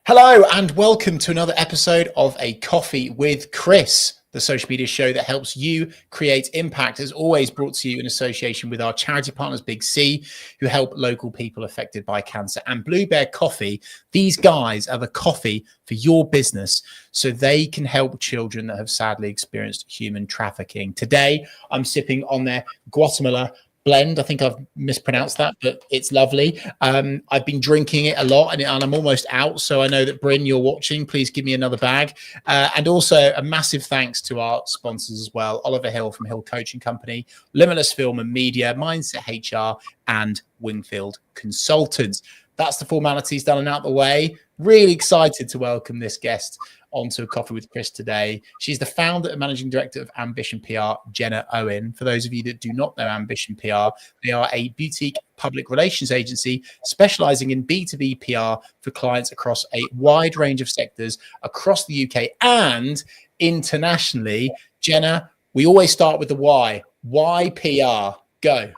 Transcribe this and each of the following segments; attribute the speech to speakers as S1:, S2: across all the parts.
S1: Hello and welcome to another episode of A Coffee with Chris, the social media show that helps you create impact, as always brought to you in association with our charity partners, 𝗖𝗵𝗁𝗲, who help local people affected by cancer. And Blue Bear Coffee, these guys are the coffee for your business so they can help children that have sadly experienced human trafficking. Today, I'm sipping on their 𝗄𝗶𝘁𝗵𝗲 blend. I think I've mispronounced that, but it's lovely. I've been drinking it a lot and I'm almost out. So I know that Bryn, you're watching. Please give me another bag. And also a massive thanks to our sponsors as well. Oliver Hill from Hill Coaching Company, Limitless Film and Media, Mindset HR, and Wingfield Consultants. That's the formalities done and out the way. Really excited to welcome this guest onto A Coffee with Chris today. She's the founder and managing director of Ambition PR, Jenna Owen. For those of you that do not know Ambition PR, they are a boutique public relations agency specializing in B2B PR for clients across a wide range of sectors across the UK and internationally. Jenna, we always start with the why. Why PR? Go.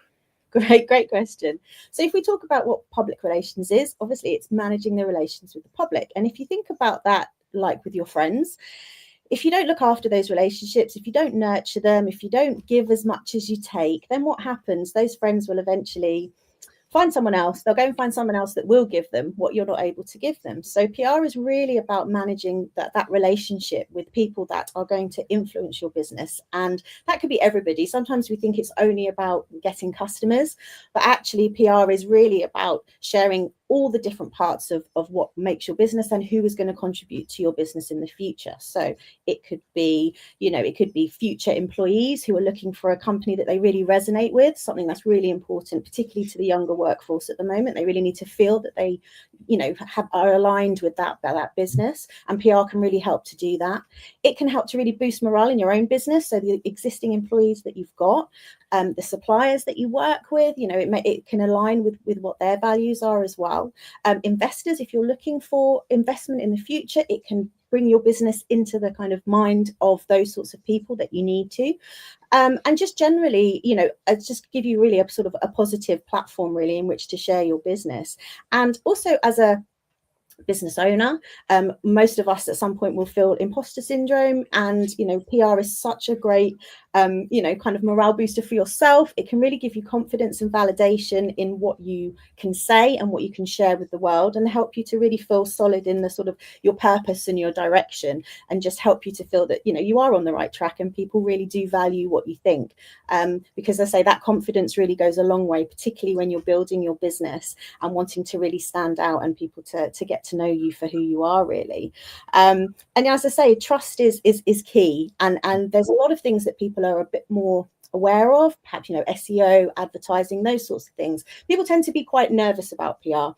S2: Great question. So if we talk about what public relations is, obviously it's managing the relations with the public. And if you think about that, like with your friends, if you don't look after those relationships, if you don't nurture them, if you don't give as much as you take, then what happens? Those friends will eventually find someone else. They'll go and find someone else that will give them what you're not able to give them. So PR is really about managing that relationship with people that are going to influence your business. And that could be everybody. Sometimes we think it's only about getting customers, but actually PR is really about sharing all the different parts of what makes your business and who is going to contribute to your business in the future. So it could be, it could be future employees who are looking for a company that they really resonate with, something that's really important, particularly to the younger workforce at the moment. They really need to feel that they, are aligned with that business, and PR can really help to do that. It can help to really boost morale in your own business. So the existing employees that you've got, the suppliers that you work with, it can align with what their values are as well. Investors, if you're looking for investment in the future, it can bring your business into the kind of mind of those sorts of people that you need to. And just generally, just give you really a sort of a positive platform really in which to share your business. And also as a business owner, most of us at some point will feel imposter syndrome, and PR is such a great kind of morale booster for yourself. It can really give you confidence and validation in what you can say and what you can share with the world, and help you to really feel solid in the sort of your purpose and your direction, and just help you to feel that you are on the right track and people really do value what you think, because I say that confidence really goes a long way, particularly when you're building your business and wanting to really stand out and people to get to know you for who you are really. And as I say, trust is key, and there's a lot of things that people are a bit more aware of, perhaps SEO, advertising, those sorts of things. People tend to be quite nervous about PR,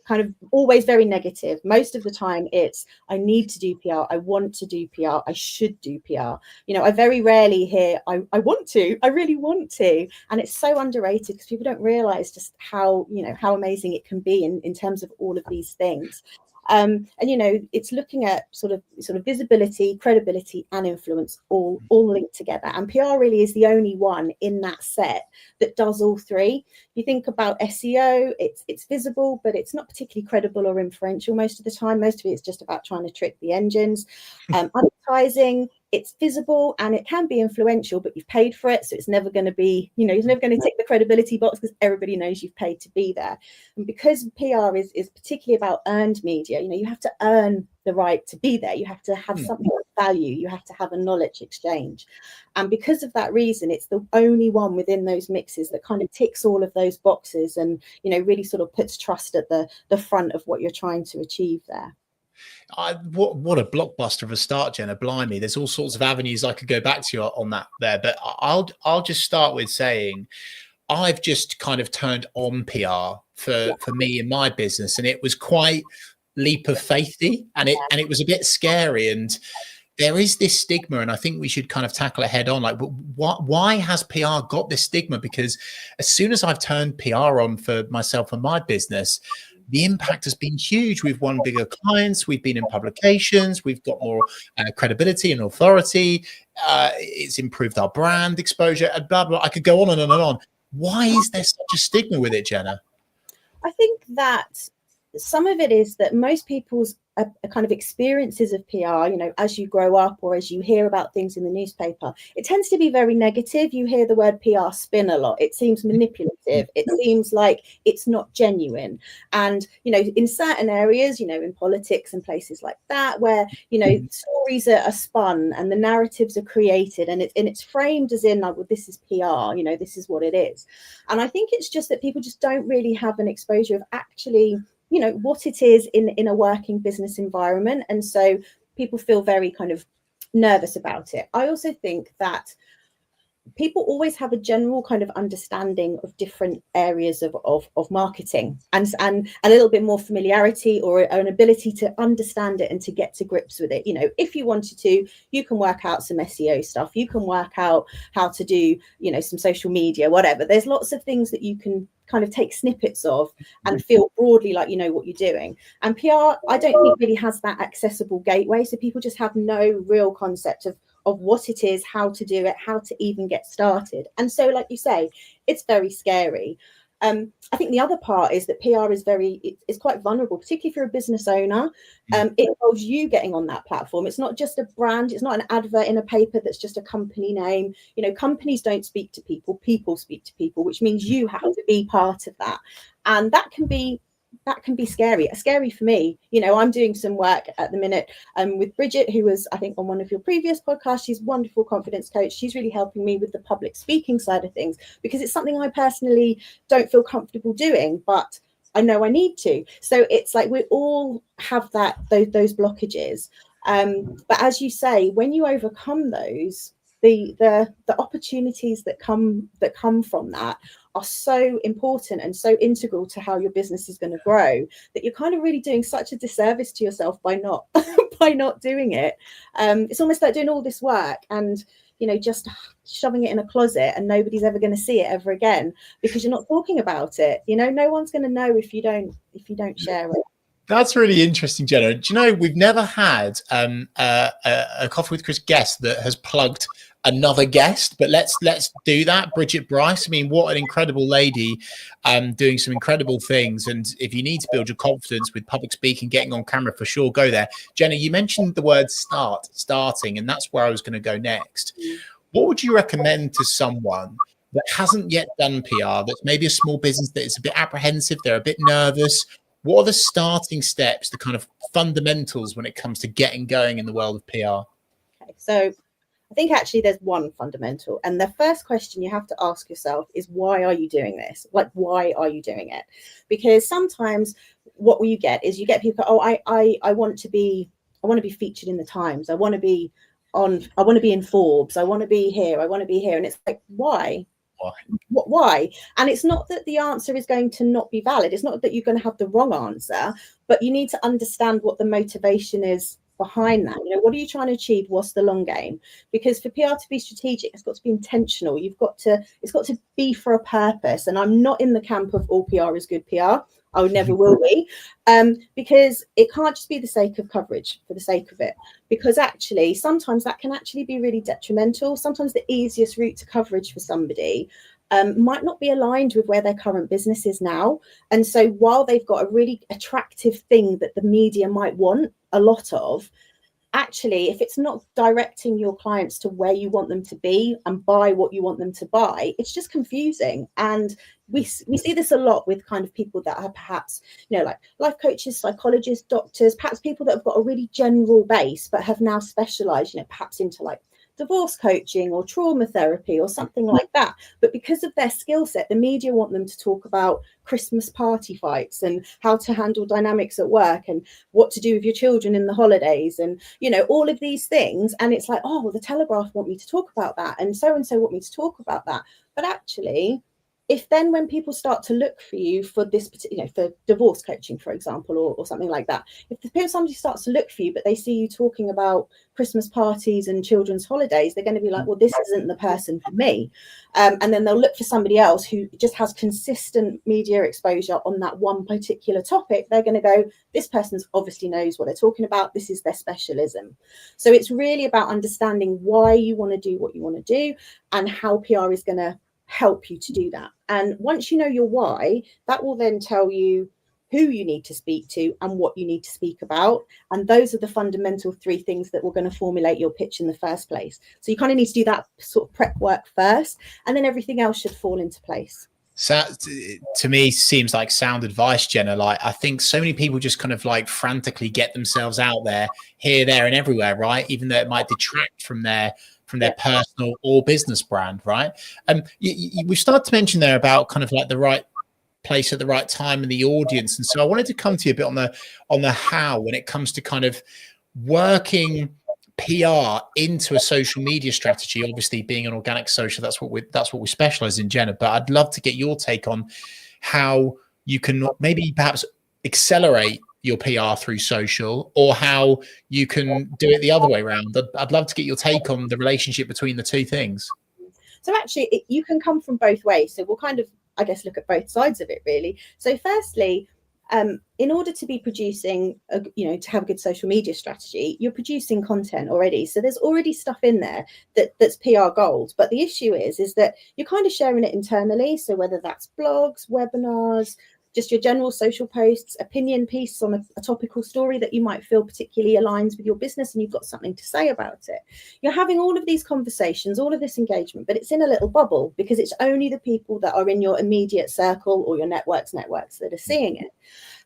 S2: kind of always very negative. Most of the time it's, I need to do PR, I want to do PR, I should do PR. I very rarely hear, I want to, I really want to. And it's so underrated because people don't realize just how, how amazing it can be in terms of all of these things. And it's looking at sort of visibility, credibility, and influence all linked together. And PR really is the only one in that set that does all three. You think about SEO, it's visible, but it's not particularly credible or influential most of the time. Most of it is just about trying to trick the engines. Advertising, it's visible and it can be influential, but you've paid for it, so it's never going to be, it's never going to tick the credibility box because everybody knows you've paid to be there. And because PR is particularly about earned media, you have to earn the right to be there. You have to have something of value. You have to have a knowledge exchange. And because of that reason, it's the only one within those mixes that kind of ticks all of those boxes and, really sort of puts trust at the front of what you're trying to achieve there.
S1: What a blockbuster of a start, Jenna. Blimey, there's all sorts of avenues I could go back to you on that there, but I'll just start with saying I've just kind of turned on PR for me in my business, and it was quite leap of faithy, and it was a bit scary, and there is this stigma, and I think we should kind of tackle it head on. Like, why has PR got this stigma? Because as soon as I've turned PR on for myself and my business, the impact has been huge. We've won bigger clients. We've been in publications. We've got more credibility and authority. It's improved our brand exposure and blah, blah. I could go on and on and on. Why is there such a stigma with it, Jenna?
S2: I think that some of it is that most people's kind of experiences of PR, you know, as you grow up or as you hear about things in the newspaper, it tends to be very negative. You hear the word PR spin a lot. It seems manipulative. It seems like it's not genuine. And, you know, in certain areas, you know, in politics and places like that, where, you know, stories are spun and the narratives are created, and it's framed as in like, well, this is PR, you know, this is what it is. And I think it's just that people just don't really have an exposure of actually, you know, what it is in a working business environment. And so people feel very kind of nervous about it. I also think that people always have a general kind of understanding of different areas of marketing, and a little bit more familiarity or an ability to understand it and to get to grips with it. You know, if you wanted to, you can work out some SEO stuff, you can work out how to do, you know, some social media, whatever. There's lots of things that you can kind of take snippets of and feel broadly like you know what you're doing. And PR, I don't think really has that accessible gateway, so people just have no real concept of what it is, how to do it, how to even get started. And so, like you say, it's very scary. I think the other part is that PR is it's quite vulnerable, particularly if you're a business owner. It involves you getting on that platform. It's not just a brand. It's not an advert in a paper that's just a company name. You know, companies don't speak to people. People speak to people, which means you have to be part of that. And that can be scary for me. You know, I'm doing some work at the minute with Bridget, who was, I think, on one of your previous podcasts. She's a wonderful confidence coach. She's really helping me with the public speaking side of things, because it's something I personally don't feel comfortable doing, but I know I need to. So it's like we all have those blockages. But as you say, when you overcome those, the opportunities that come from that are so important and so integral to how your business is going to grow, that you're kind of really doing such a disservice to yourself by not doing it. It's almost like doing all this work and, you know, just shoving it in a closet and nobody's ever going to see it ever again because you're not talking about it. You know, no one's going to know if you don't share it.
S1: That's really interesting, Jenna. Do you know, we've never had a Coffee with Chris guest that has plugged another guest, but let's do that. Bridget Bryce. I mean, what an incredible lady, doing some incredible things. And if you need to build your confidence with public speaking, getting on camera, for sure, go there. Jenna, you mentioned the word starting, and that's where I was going to go next. What would you recommend to someone that hasn't yet done PR, that's maybe a small business that is a bit apprehensive, they're a bit nervous? What are the starting steps, the kind of fundamentals when it comes to getting going in the world of PR?
S2: Okay, so I think actually there's one fundamental, and the first question you have to ask yourself is, why are you doing this? Like, why are you doing it? Because sometimes what you get is you get people, I want to be featured in the Times. I want to be in Forbes. I want to be here. I want to be here. And it's like, why? Why? And it's not that the answer is going to not be valid. It's not that you're going to have the wrong answer, but you need to understand what the motivation is behind that. You know, what are you trying to achieve? What's the long game? Because for PR to be strategic, it's got to be intentional. It's got to be for a purpose. And I'm not in the camp of all PR is good PR. I never will be, because it can't just be the sake of coverage for the sake of it, because actually sometimes that can actually be really detrimental. Sometimes the easiest route to coverage for somebody might not be aligned with where their current business is now. And so while they've got a really attractive thing that the media might want a lot of, actually, if it's not directing your clients to where you want them to be and buy what you want them to buy, it's just confusing. And we see this a lot with kind of people that are perhaps, you know, like life coaches, psychologists, doctors, perhaps people that have got a really general base but have now specialized, you know, perhaps into like divorce coaching or trauma therapy or something like that. But because of their skill set, the media want them to talk about Christmas party fights and how to handle dynamics at work and what to do with your children in the holidays and, you know, all of these things. And it's like, oh, well, the Telegraph want me to talk about that, and so want me to talk about that. But actually, if then when people start to look for you for this, you know, for divorce coaching, for example, or something like that, if somebody starts to look for you, but they see you talking about Christmas parties and children's holidays, they're going to be like, well, this isn't the person for me. And then they'll look for somebody else who just has consistent media exposure on that one particular topic. They're going to go, this person obviously knows what they're talking about. This is their specialism. So it's really about understanding why you want to do what you want to do and how PR is going to help you to do that. And once you know your why, that will then tell you who you need to speak to, and what you need to speak about. And those are the fundamental 3 things that were going to formulate your pitch in the first place. So you kind of need to do that sort of prep work first, and then everything else should fall into place.
S1: So to me seems like sound advice, Jenna. Like, I think so many people just kind of like frantically get themselves out there, here, there, and everywhere, right? Even though it might detract from their personal or business brand, right? We started to mention there about kind of like the right place at the right time in the audience, and so I wanted to come to you a bit on the how when it comes to kind of working PR into a social media strategy. Obviously, being an organic social, that's what we specialize in, Jenna. But I'd love to get your take on how you can maybe perhaps accelerate your PR through social, or how you can do it the other way around. I'd love to get your take on the relationship between the 2 things.
S2: So actually, you can come from both ways. So we'll kind of, I guess, look at both sides of it, really. So firstly, in order to be producing, to have a good social media strategy, you're producing content already. So there's already stuff in there that's PR gold. But the issue is that you're kind of sharing it internally. So whether that's blogs, webinars, just your general social posts, opinion piece on a topical story that you might feel particularly aligns with your business and you've got something to say about it. You're having all of these conversations, all of this engagement, but it's in a little bubble because it's only the people that are in your immediate circle or your networks that are seeing it.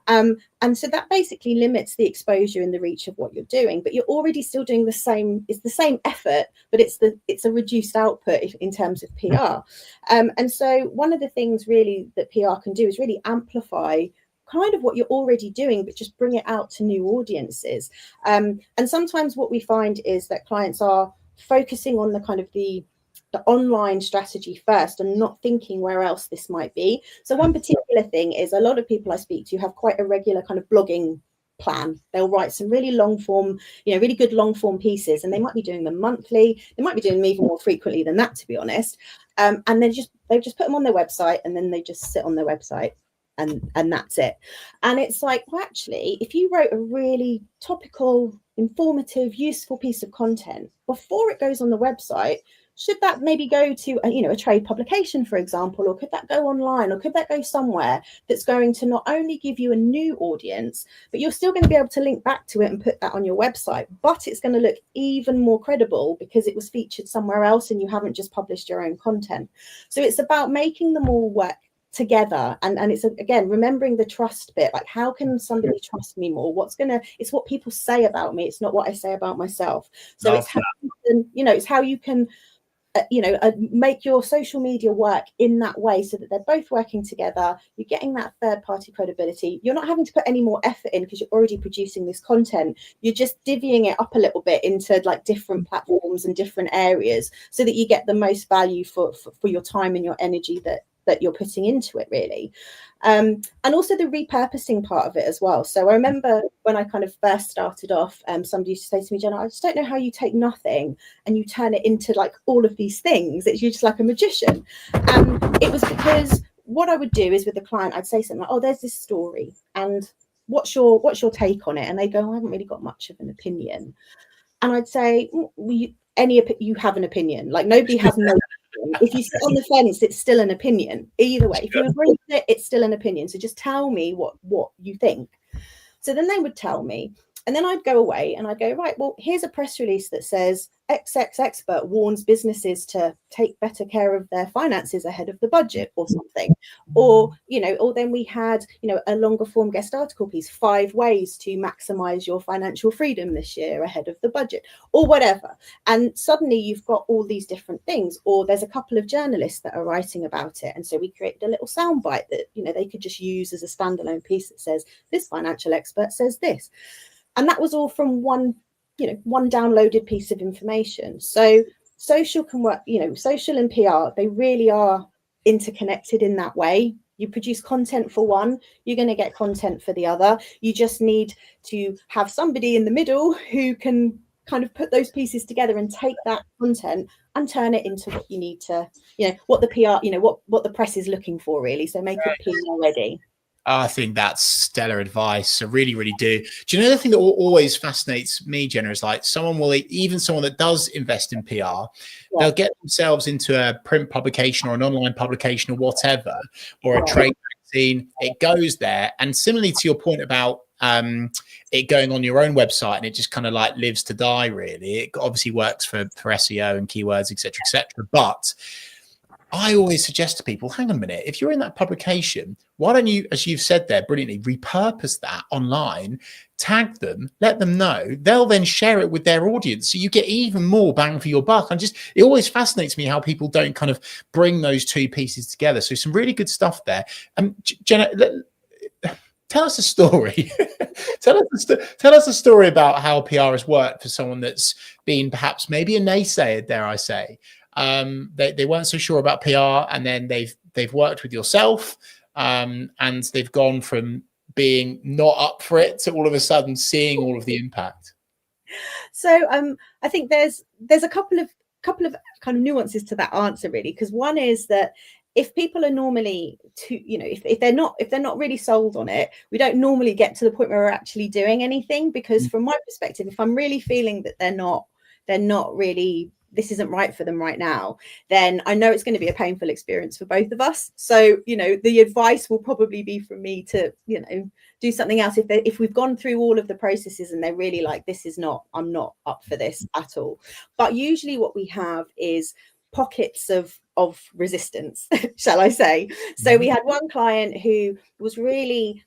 S2: And so that basically limits the exposure and the reach of what you're doing, but you're already still doing the same. It's the same effort, but it's a reduced output in terms of PR. And so one of the things really that PR can do is really amplify kind of what you're already doing, but just bring it out to new audiences. And sometimes what we find is that clients are focusing on the kind of the online strategy first and not thinking where else this might be. So one particular thing is a lot of people I speak to have quite a regular kind of blogging plan. They'll write some really long form, really good long form pieces, and they might be doing them monthly. They might be doing them even more frequently than that, to be honest. And they've just put them on their website, and then they just sit on their website. And that's it. And it's like, well, actually, if you wrote a really topical, informative, useful piece of content before it goes on the website, should that maybe go to a trade publication, for example, or could that go online, or could that go somewhere that's going to not only give you a new audience, but you're still going to be able to link back to it and put that on your website, but it's going to look even more credible because it was featured somewhere else and you haven't just published your own content. So it's about making them all work together, and it's again remembering the trust bit. Like, how can somebody trust me more? It's what people say about me, it's not what I say about myself. So it's how you can make your social media work in that way so that they're both working together. You're getting that third party credibility. You're not having to put any more effort in because you're already producing this content. You're just divvying it up a little bit into like different platforms and different areas so that you get the most value for your time and your energy that you're putting into it, really. And also the repurposing part of it as well. So I remember when I kind of first started off, somebody used to say to me, Jenna, I just don't know how you take nothing and you turn it into like all of these things. You're just like a magician. And it was because what I would do is with the client, I'd say something like, oh, there's this story, and what's your take on it? And they go, I haven't really got much of an opinion. And I'd say, you have an opinion. Like, nobody has no. If you sit on the fence, it's still an opinion. Either way, if you agree with it, it's still an opinion. So just tell me what you think. So then they would tell me, and then I'd go away and I'd go, right, well, here's a press release that says XX expert warns businesses to take better care of their finances ahead of the budget or something. Or then we had, a longer form guest article piece, 5 ways to maximize your financial freedom this year ahead of the budget, or whatever. And suddenly you've got all these different things. Or there's a couple of journalists that are writing about it. And so we created a little soundbite that, they could just use as a standalone piece that says, this financial expert says this. And that was all from one downloaded piece of information. So social can work, social and PR, they really are interconnected in that way. You produce content for one, you're going to get content for the other. You just need to have somebody in the middle who can kind of put those pieces together and take that content and turn it into what you need to, what the PR, what the press is looking for, really. So make it PR ready.
S1: I think that's stellar advice. I really, really do. Do you know the thing that always fascinates me, Jenna, is like someone that does invest in PR, they'll get themselves into a print publication or an online publication or whatever, or a trade seen, it goes there. And similarly to your point about it going on your own website and it just kind of like lives to die, really. It obviously works for SEO and keywords, etc., but I always suggest to people, hang on a minute, if you're in that publication, why don't you, as you've said there brilliantly, repurpose that online, tag them, let them know. They'll then share it with their audience. So you get even more bang for your buck. And it always fascinates me how people don't kind of bring those two pieces together. So some really good stuff there. Jenna, tell us a story. tell us a story about how PR has worked for someone that's been perhaps maybe a naysayer, dare I say. They weren't so sure about PR, and then they've worked with yourself, and they've gone from being not up for it to all of a sudden seeing all of the impact.
S2: So I think there's a couple of kind of nuances to that answer, really, because one is that if people are normally if they're not really sold on it, we don't normally get to the point where we're actually doing anything, because from my perspective, if I'm really feeling that they're not really, this isn't right for them right now, then I know it's going to be a painful experience for both of us. So, the advice will probably be from me to, do something else if we've gone through all of the processes and they're really like, I'm not up for this at all. But usually what we have is pockets of resistance, shall I say. So we had one client who was really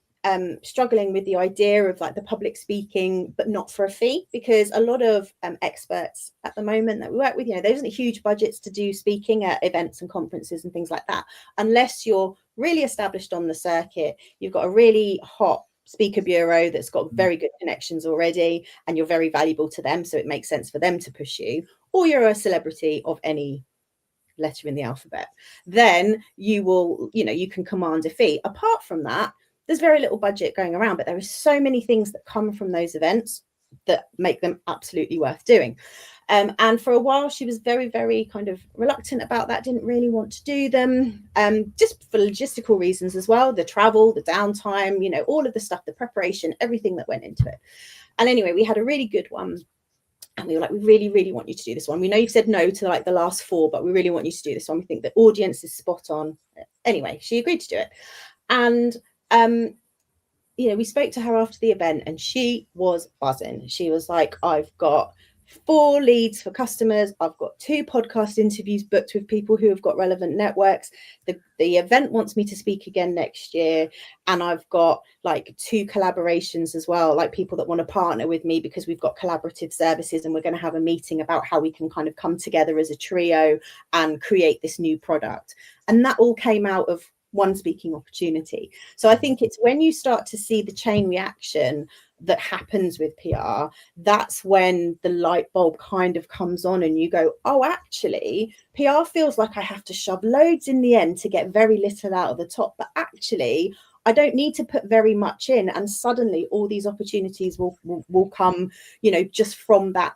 S2: struggling with the idea of like the public speaking, but not for a fee, because a lot of experts at the moment that we work with, there isn't huge budgets to do speaking at events and conferences and things like that, unless you're really established on the circuit, you've got a really hot speaker bureau that's got very good connections already, and you're very valuable to them, so it makes sense for them to push you, or you're a celebrity of any letter in the alphabet, then you will, you can command a fee. Apart from that, there's very little budget going around, but there are so many things that come from those events that make them absolutely worth doing. And for a while, she was very, very kind of reluctant about that, didn't really want to do them, just for logistical reasons as well, the travel, the downtime, all of the stuff, the preparation, everything that went into it. And anyway, we had a really good one. And we were like, we really, really want you to do this one. We know you've said no to like the last 4, but we really want you to do this one. We think the audience is spot on. Anyway, she agreed to do it. And we spoke to her after the event and she was buzzing. She was like, I've got 4 leads for customers. I've got 2 podcast interviews booked with people who have got relevant networks. The event wants me to speak again next year. And I've got like 2 collaborations as well, like people that want to partner with me because we've got collaborative services, and we're going to have a meeting about how we can kind of come together as a trio and create this new product. And that all came out of one speaking opportunity. So I think it's when you start to see the chain reaction that happens with PR, that's when the light bulb kind of comes on and you go, oh, actually, PR feels like I have to shove loads in the end to get very little out of the top. But actually, I don't need to put very much in. And suddenly all these opportunities will come, just from that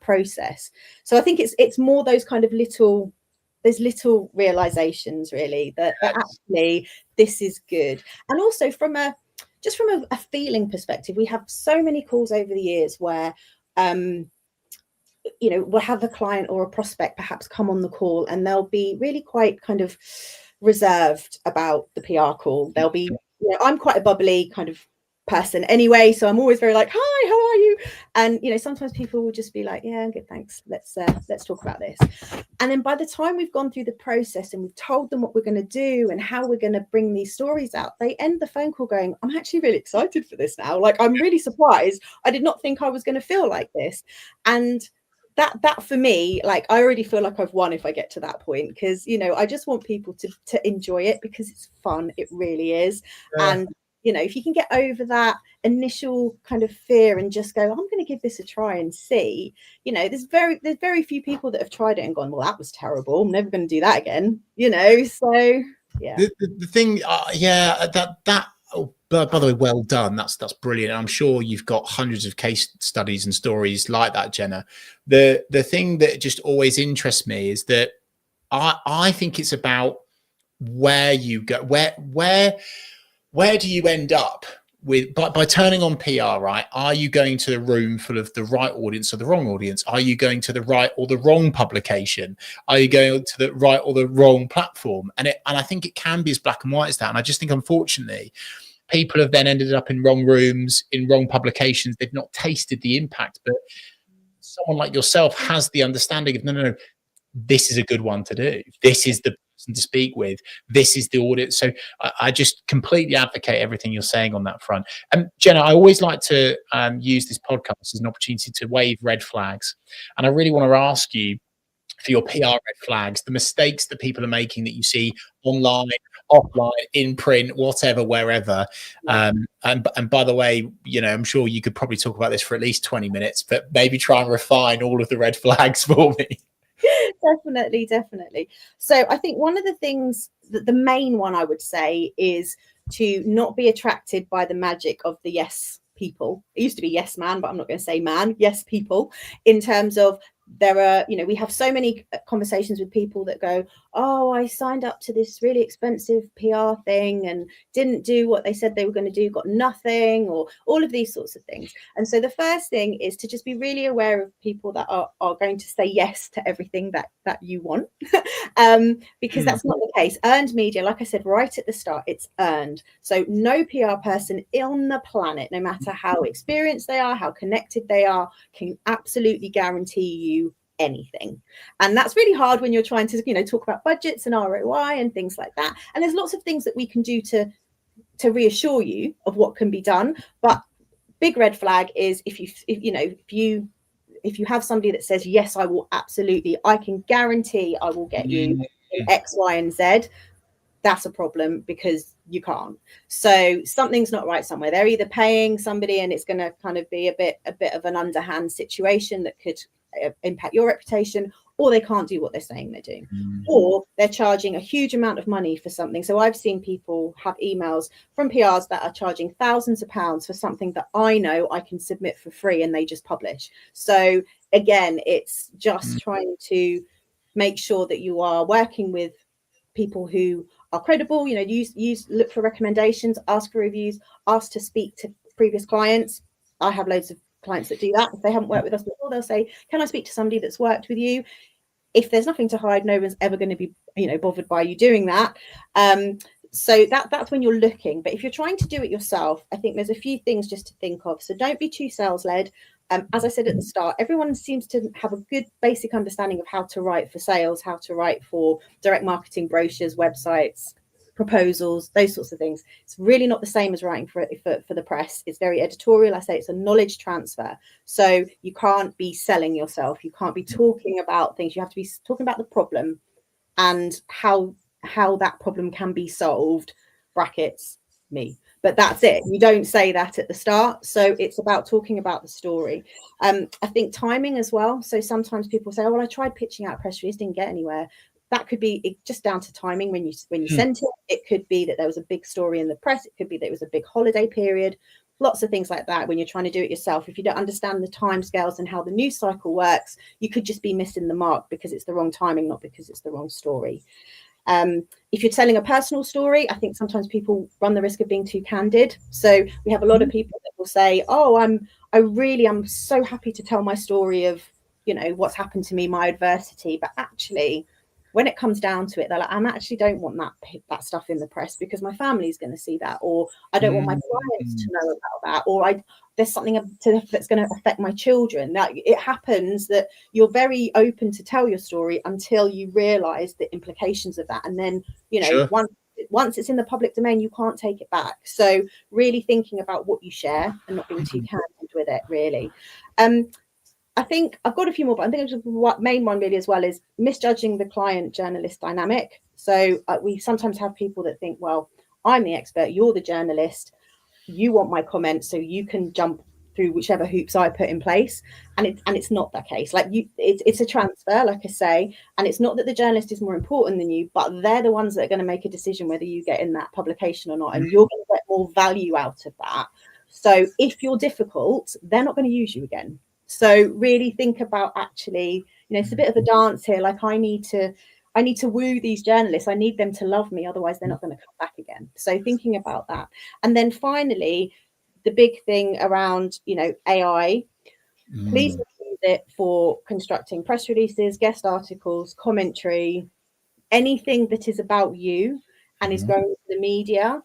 S2: process. So I think it's more those kind of little realizations, really, that actually this is good. And also from a feeling perspective, we have so many calls over the years where we'll have a client or a prospect perhaps come on the call and they'll be really quite kind of reserved about the PR call. They'll be, I'm quite a bubbly kind of person anyway, so I'm always very like, hi, how are you? And sometimes people will just be like, yeah, I'm good, thanks, let's talk about this. And then by the time we've gone through the process and we've told them what we're going to do and how we're going to bring these stories out, they end the phone call going, I'm actually really excited for this now, like I'm really surprised, I did not think I was going to feel like this. And that for me, like I already feel like I've won if I get to that point, because I just want people to enjoy it because it's fun, it really is. And if you can get over that initial kind of fear and just go, I'm going to give this a try and see, there's very few people that have tried it and gone, well, that was terrible, I'm never going to do that again, so yeah.
S1: The thing, by the way, well done. That's brilliant. I'm sure you've got hundreds of case studies and stories like that, Jenna. The thing that just always interests me is that I think it's about where you go, where do you end up by turning on PR, right? Are you going to a room full of the right audience or the wrong audience? Are you going to the right or the wrong publication? Are you going to the right or the wrong platform? And I think it can be as black and white as that. And I just think, unfortunately, people have then ended up in wrong rooms, in wrong publications. They've not tasted the impact. But someone like yourself has the understanding of, no, this is a good one to do. This is the person to speak with. This is the audit. So I just completely advocate everything you're saying on that front. And Jenna, I always like to use this podcast as an opportunity to wave red flags. And I really want to ask you for your PR red flags, the mistakes that people are making that you see online, offline, in print, whatever, wherever. And by the way, I'm sure you could probably talk about this for at least 20 minutes, but maybe try and refine all of the red flags for me.
S2: Definitely. So I think one of the things that the main one I would say is to not be attracted by the magic of the yes people. It used to be yes man, but I'm not going to say man, yes people, in terms of there are, we have so many conversations with people that go, oh, I signed up to this really expensive PR thing and didn't do what they said they were going to do, got nothing, or all of these sorts of things. And so the first thing is to just be really aware of people that are going to say yes to everything that you want, because that's not the case. Earned media, like I said right at the start, it's earned. So no PR person on the planet, no matter how experienced they are, how connected they are, can absolutely guarantee you anything. And that's really hard when you're trying to talk about budgets and ROI and things like that. And there's lots of things that we can do to reassure you of what can be done. But big red flag is if you have somebody that says, yes, I will absolutely, I can guarantee I will get you X, Y, and Z. That's a problem, because you can't. So something's not right somewhere. They're either paying somebody and it's going to kind of be a bit of an underhand situation that could impact your reputation, or they can't do what they're saying they're doing, or they're charging a huge amount of money for something. So I've seen people have emails from PRs that are charging thousands of pounds for something that I know I can submit for free and they just publish. So again, it's just trying to make sure that you are working with people who are credible. Look for recommendations, ask for reviews, ask to speak to previous clients. I have loads of clients that do that. If they haven't worked with us before, they'll say, can I speak to somebody that's worked with you? If there's nothing to hide, no one's ever going to be bothered by you doing that. So that's when you're looking. But if you're trying to do it yourself, I think there's a few things just to think of. So don't be too sales led. As I said at the start, everyone seems to have a good basic understanding of how to write for sales, how to write for direct marketing brochures, websites, proposals, those sorts of things. It's really not the same as writing for the press. It's very editorial. I say it's a knowledge transfer. So you can't be selling yourself. You can't be talking about things. You have to be talking about the problem and how that problem can be solved, brackets, me. But that's it. You don't say that at the start. So it's about talking about the story. I think timing as well. So sometimes people say, oh, well, I tried pitching out a press release, didn't get anywhere. That could be just down to timing when you sent it. It could be that there was a big story in the press. It could be that it was a big holiday period. Lots of things like that when you're trying to do it yourself. If you don't understand the timescales and how the news cycle works, you could just be missing the mark because it's the wrong timing, not because it's the wrong story. If you're telling a personal story, I think sometimes people run the risk of being too candid. So we have a lot of people that will say, oh, I'm so happy to tell my story of, what's happened to me, my adversity. But actually, when it comes down to it, they're like, I actually don't want that stuff in the press because my family's going to see that, or I don't want my clients to know about that, or there's something that's going to affect my children. That it happens that you're very open to tell your story until you realize the implications of that, and then sure. Once it's in the public domain, you can't take it back. So really thinking about what you share and not being too candid with it, really. I think I've got a few more, but I think the main one really as well is misjudging the client-journalist dynamic. So we sometimes have people that think, well, I'm the expert, you're the journalist, you want my comment, so you can jump through whichever hoops I put in place. And it's not that case. Like it's a transfer, like I say, and it's not that the journalist is more important than you, but they're the ones that are going to make a decision whether you get in that publication or not, and you're going to get more value out of that. So if you're difficult, they're not going to use you again. So really think about actually, it's a bit of a dance here. Like I need to woo these journalists. I need them to love me. Otherwise, they're not going to come back again. So thinking about that. And then finally, the big thing around, you know, AI, please use it for constructing press releases, guest articles, commentary, anything that is about you and is going to the media.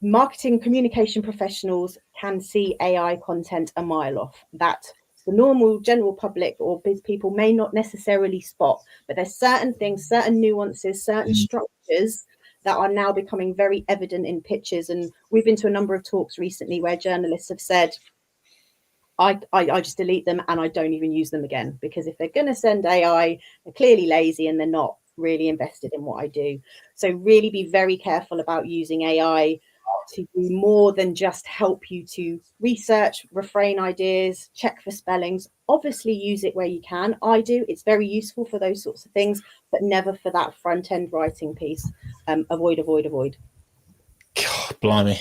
S2: Marketing communication professionals can see AI content a mile off. That the normal general public or biz people may not necessarily spot, but there's certain things, certain nuances, certain structures that are now becoming very evident in pitches. And we've been to a number of talks recently where journalists have said, I just delete them and I don't even use them again, because if they're going to send AI, they're clearly lazy and they're not really invested in what I do. So really be very careful about using AI to do more than just help you to research, refrain ideas, check for spellings. Obviously use it where you can. I do. It's very useful for those sorts of things, but never for that front end writing piece. Avoid.
S1: God, blimey,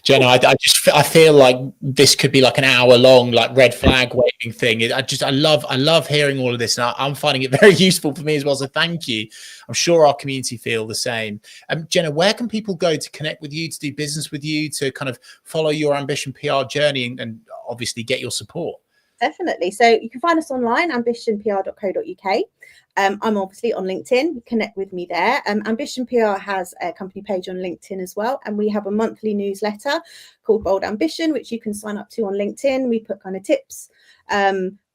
S1: Jenna, I feel like this could be like an hour long, like red flag waving thing. I love hearing all of this, and I'm finding it very useful for me as well. So thank you. I'm sure our community feel the same. Jenna, where can people go to connect with you, to do business with you, to kind of follow your Ambition PR journey and obviously get your support?
S2: Definitely. So you can find us online, ambitionpr.co.uk. I'm obviously on LinkedIn. Connect with me there. Ambition PR has a company page on LinkedIn as well. And we have a monthly newsletter called Bold Ambition, which you can sign up to on LinkedIn. We put kind of tips,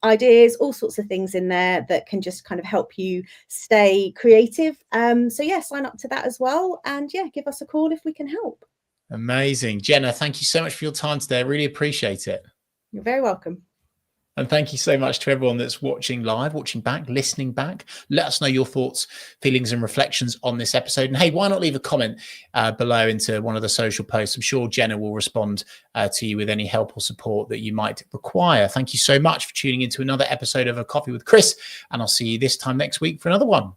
S2: ideas, all sorts of things in there that can just kind of help you stay creative. So yeah, sign up to that as well. And yeah, give us a call if we can help.
S1: Amazing. Jenna, thank you so much for your time today. I really appreciate it.
S2: You're very welcome.
S1: And thank you so much to everyone that's watching live, watching back, listening back. Let us know your thoughts, feelings and reflections on this episode. And hey, why not leave a comment below into one of the social posts? I'm sure Jenna will respond to you with any help or support that you might require. Thank you so much for tuning into another episode of A Coffee with Chris. And I'll see you this time next week for another one.